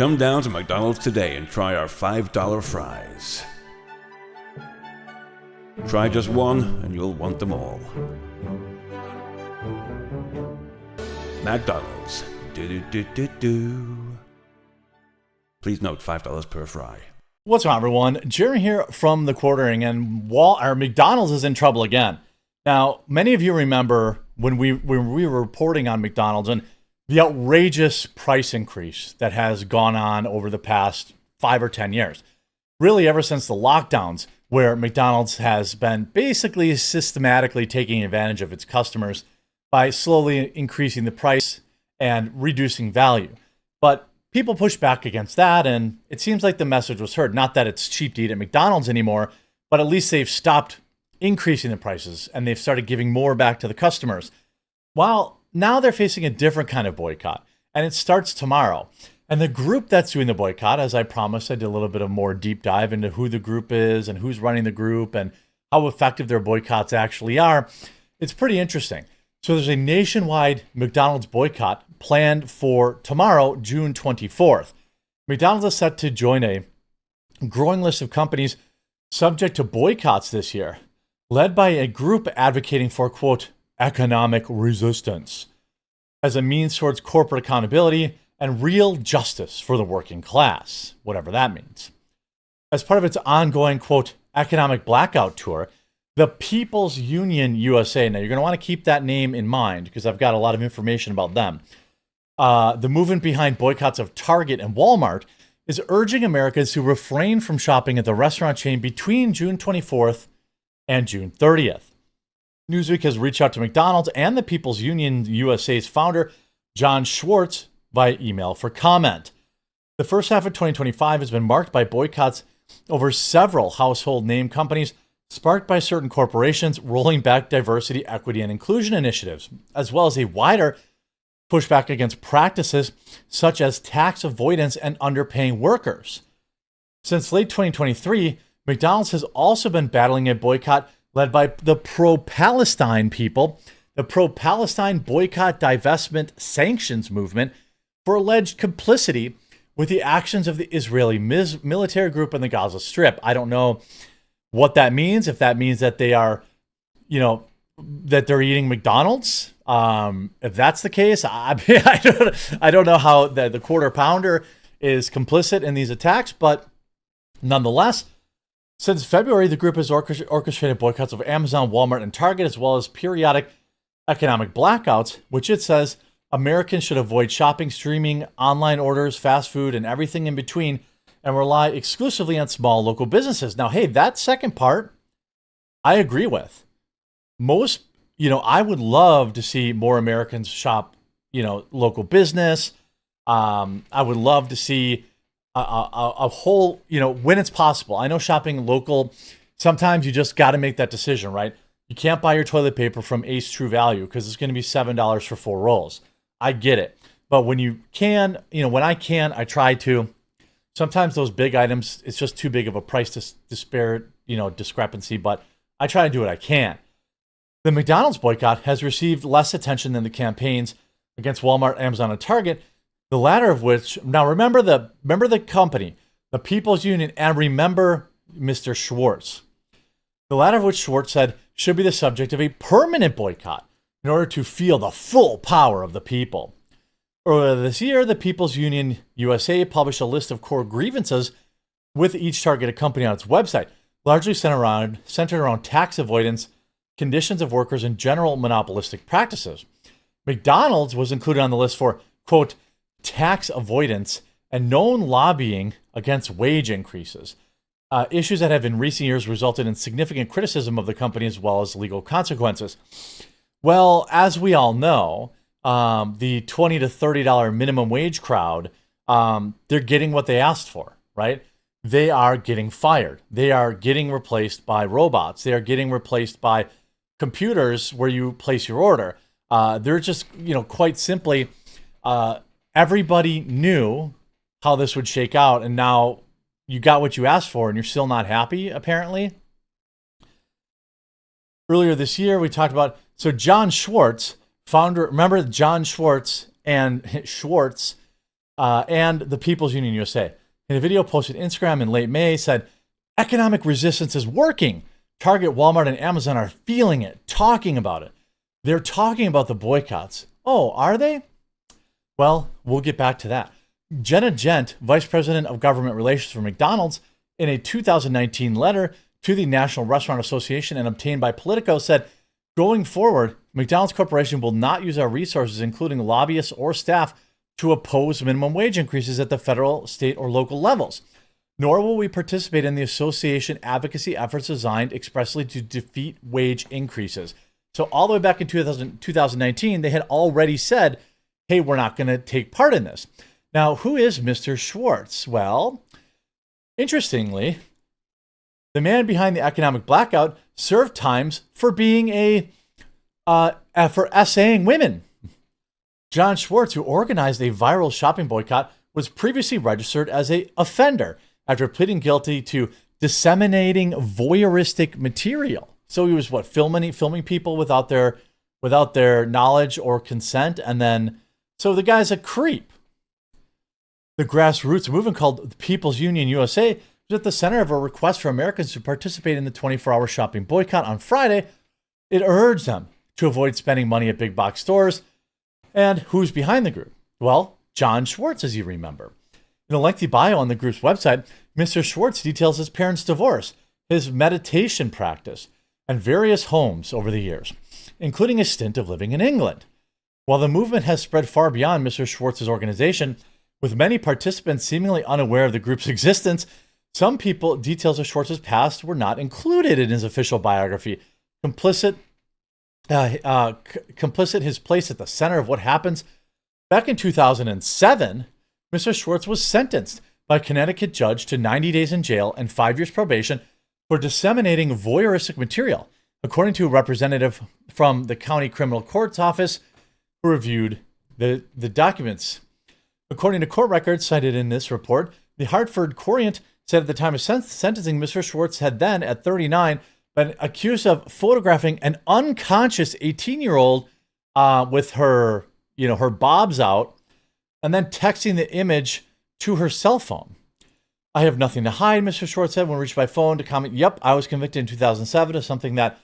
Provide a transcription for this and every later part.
Come down to McDonald's today and try our $5 fries. Try just one and you'll want them all. McDonald's. Do. Please note $5 per fry. What's wrong, everyone? Jeremy here from The Quartering, and McDonald's is in trouble again. Now, many of you remember when we were reporting on McDonald's and the outrageous price increase that has gone on over the past 5 or 10 years. Really, ever since the lockdowns, where McDonald's has been basically systematically taking advantage of its customers by slowly increasing the price and reducing value. But people push back against that, and it seems like the message was heard. Not that it's cheap to eat at McDonald's anymore, but at least they've stopped increasing the prices and they've started giving more back to the customers. While now they're facing a different kind of boycott, and it starts tomorrow. And the group that's doing the boycott, as I promised, I did a little bit of more deep dive into who the group is and who's running the group and how effective their boycotts actually are. It's pretty interesting. So there's a nationwide McDonald's boycott planned for tomorrow, June 24th. McDonald's is set to join a growing list of companies subject to boycotts this year, led by a group advocating for, quote, economic resistance as a means towards corporate accountability and real justice for the working class, whatever that means. As part of its ongoing, quote, economic blackout tour, the People's Union USA, now you're going to want to keep that name in mind because I've got a lot of information about them. The movement behind boycotts of Target and Walmart is urging Americans to refrain from shopping at the restaurant chain between June 24th and June 30th. Newsweek has reached out to McDonald's and the People's Union USA's founder, John Schwartz, via email for comment. The first half of 2025 has been marked by boycotts over several household name companies, sparked by certain corporations rolling back diversity, equity, and inclusion initiatives, as well as a wider pushback against practices such as tax avoidance and underpaying workers. Since late 2023, McDonald's has also been battling a boycott led by the pro-Palestine people, the pro-Palestine boycott, divestment, sanctions movement, for alleged complicity with the actions of the Israeli military group in the Gaza Strip. I don't know what that means, if that means that they are, that they're eating McDonald's. If that's the case, I don't know how the Quarter Pounder is complicit in these attacks, but nonetheless, since February, the group has orchestrated boycotts of Amazon, Walmart, and Target, as well as periodic economic blackouts, which it says Americans should avoid shopping, streaming, online orders, fast food, and everything in between, and rely exclusively on small local businesses. Now, hey, that second part, I agree with. Most, I would love to see more Americans shop, local business. I would love to see a whole, when it's possible. I know shopping local, sometimes you just got to make that decision, right? You can't buy your toilet paper from Ace True Value because it's going to be $7 for 4 rolls. I get it. But when you can, when I can, I try to. Sometimes those big items, it's just too big of a price discrepancy, but I try to do what I can. The McDonald's boycott has received less attention than the campaigns against Walmart, Amazon, and Target, the latter of which, now remember the company, the People's Union, and remember Mr. Schwartz. The latter of which Schwartz said should be the subject of a permanent boycott in order to feel the full power of the people. Earlier this year, the People's Union USA published a list of core grievances with each targeted company on its website, largely centered around tax avoidance, conditions of workers, and general monopolistic practices. McDonald's was included on the list for, quote, tax avoidance and known lobbying against wage increases, issues that have in recent years resulted in significant criticism of the company as well as legal consequences. Well, as we all know, the $20 to $30 minimum wage crowd, they're getting what they asked for, right? They are getting fired. They are getting replaced by robots. They are getting replaced by computers where you place your order. They're just, quite simply, everybody knew how this would shake out, and now you got what you asked for, and you're still not happy, apparently. Earlier this year, we talked about, so John Schwartz, founder, remember John Schwartz and Schwartz, and the People's Union USA. In a video posted on Instagram in late May, said, economic resistance is working. Target, Walmart, and Amazon are feeling it, talking about it. They're talking about the boycotts. Oh, are they? Well, we'll get back to that. Jenna Gent, Vice President of Government Relations for McDonald's, in a 2019 letter to the National Restaurant Association and obtained by Politico, said, going forward, McDonald's Corporation will not use our resources, including lobbyists or staff, to oppose minimum wage increases at the federal, state, or local levels. Nor will we participate in the association advocacy efforts designed expressly to defeat wage increases. So all the way back in 2019, they had already said, hey, we're not going to take part in this. Now, who is Mr. Schwartz? Well, interestingly, the man behind the economic blackout served times for being for essaying women. John Schwartz, who organized a viral shopping boycott, was previously registered as an offender after pleading guilty to disseminating voyeuristic material. So he was filming people without their knowledge or consent, and then so the guy's a creep. The grassroots movement called the People's Union USA was at the center of a request for Americans to participate in the 24-hour shopping boycott on Friday. It urged them to avoid spending money at big box stores. And who's behind the group? Well, John Schwartz, as you remember. In a lengthy bio on the group's website, Mr. Schwartz details his parents' divorce, his meditation practice, and various homes over the years, including a stint of living in England. While the movement has spread far beyond Mr. Schwartz's organization, with many participants seemingly unaware of the group's existence, some details of Schwartz's past were not included in his official biography. Complicit his place at the center of what happens. Back in 2007, Mr. Schwartz was sentenced by a Connecticut judge to 90 days in jail and 5 years probation for disseminating voyeuristic material, according to a representative from the county criminal court's office who reviewed the documents. According to court records cited in this report, the Hartford Courant said at the time of sentencing, Mr. Schwartz had then, at 39, been accused of photographing an unconscious 18-year-old with her bobs out, and then texting the image to her cell phone. I have nothing to hide, Mr. Schwartz said when reached by phone to comment, yep, I was convicted in 2007 of something that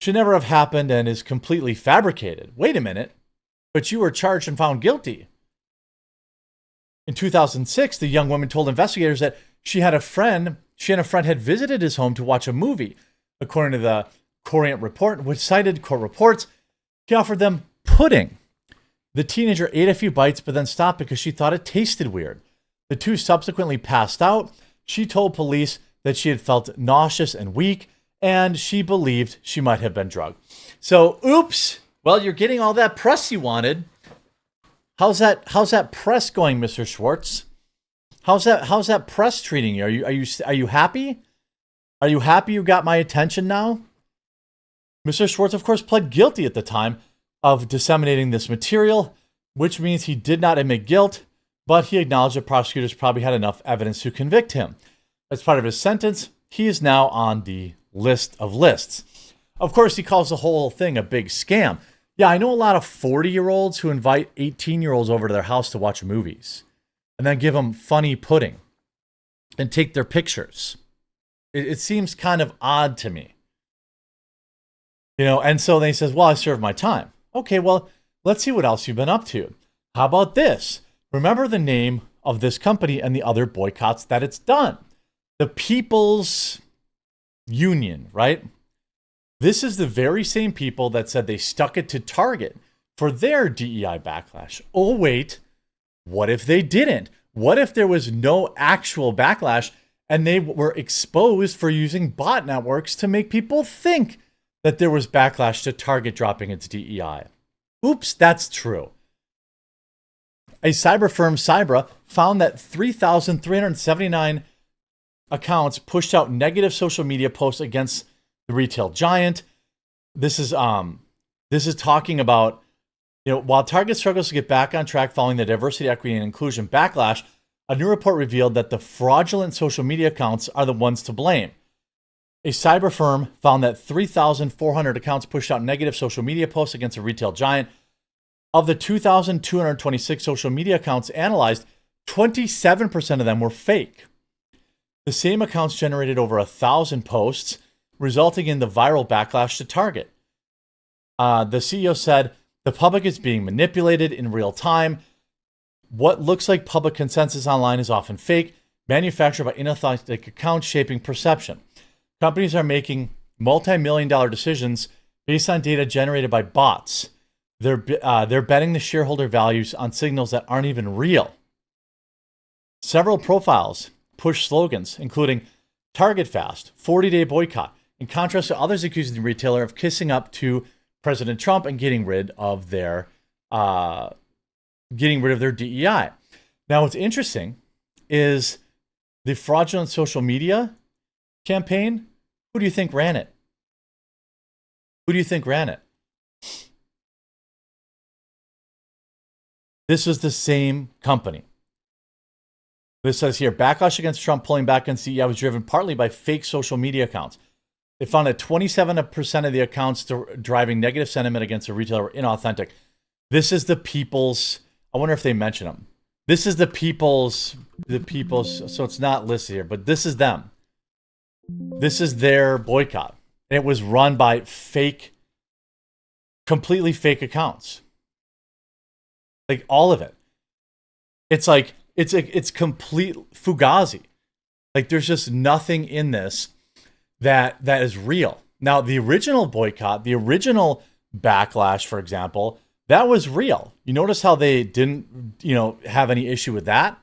should never have happened and is completely fabricated. Wait a minute, but you were charged and found guilty. In 2006, the young woman told investigators that she and a friend had visited his home to watch a movie. According to the Courant report, which cited court reports, he offered them pudding. The teenager ate a few bites but then stopped because she thought it tasted weird. The two subsequently passed out. She told police that she had felt nauseous and weak, and she believed she might have been drugged. So, oops. Well, you're getting all that press you wanted. How's that press going, Mr. Schwartz? How's that press treating you? Are you happy? Are you happy you got my attention now? Mr. Schwartz, of course, pled guilty at the time of disseminating this material, which means he did not admit guilt, but he acknowledged that prosecutors probably had enough evidence to convict him. As part of his sentence, he is now on the list of lists. Of course, he calls the whole thing a big scam. Yeah, I know a lot of 40-year-olds who invite 18-year-olds over to their house to watch movies and then give them funny pudding and take their pictures. It seems kind of odd to me. And so then he says, well, I served my time. Okay, well, let's see what else you've been up to. How about this? Remember the name of this company and the other boycotts that it's done. The People's Union, right? This is the very same people that said they stuck it to Target for their DEI backlash. Oh, wait. What if they didn't? What if there was no actual backlash and they were exposed for using bot networks to make people think that there was backlash to Target dropping its DEI? Oops, that's true. A cyber firm, Cybra, found that 3,379 accounts pushed out negative social media posts against the retail giant. This is talking about, while Target struggles to get back on track following the diversity, equity, and inclusion backlash, a new report revealed that the fraudulent social media accounts are the ones to blame. A cyber firm found that 3,400 accounts pushed out negative social media posts against a retail giant. Of the 2,226 social media accounts analyzed, 27% of them were fake. The same accounts generated over 1,000 posts, resulting in the viral backlash to Target. The CEO said, the public is being manipulated in real time. What looks like public consensus online is often fake, manufactured by inauthentic accounts, shaping perception. Companies are making multi-million-dollar decisions based on data generated by bots. They're betting the shareholder values on signals that aren't even real. Several profiles push slogans, including Target Fast, 40-day boycott, in contrast to others accusing the retailer of kissing up to President Trump and getting rid of their DEI. Now, what's interesting is the fraudulent social media campaign. Who do you think ran it? Who do you think ran it? This is the same company. This says here, backlash against Trump pulling back on DEI was driven partly by fake social media accounts. They found that 27% of the accounts driving negative sentiment against the retailer were inauthentic. This is the people's, I wonder if they mention them. This is the people's, so it's not listed here, but this is them. This is their boycott. And it was run by fake, completely fake accounts. Like all of it. It's like, it's complete fugazi. Like there's just nothing in this that is real. Now, the original boycott, the original backlash, for example, that was real. You notice how they didn't, have any issue with that?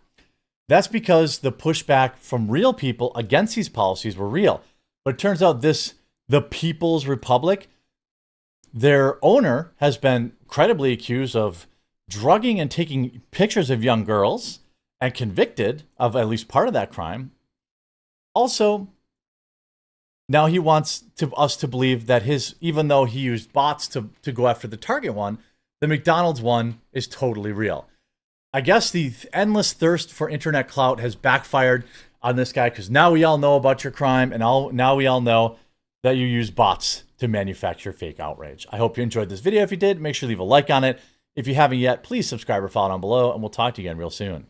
That's because the pushback from real people against these policies were real. But it turns out the People's Republic, their owner has been credibly accused of drugging and taking pictures of young girls and convicted of at least part of that crime. Also, now he wants us to believe that even though he used bots to go after the Target one, the McDonald's one is totally real. I guess the endless thirst for internet clout has backfired on this guy because now we all know about your crime and now we all know that you use bots to manufacture fake outrage. I hope you enjoyed this video. If you did, make sure to leave a like on it. If you haven't yet, please subscribe or follow down below, and we'll talk to you again real soon.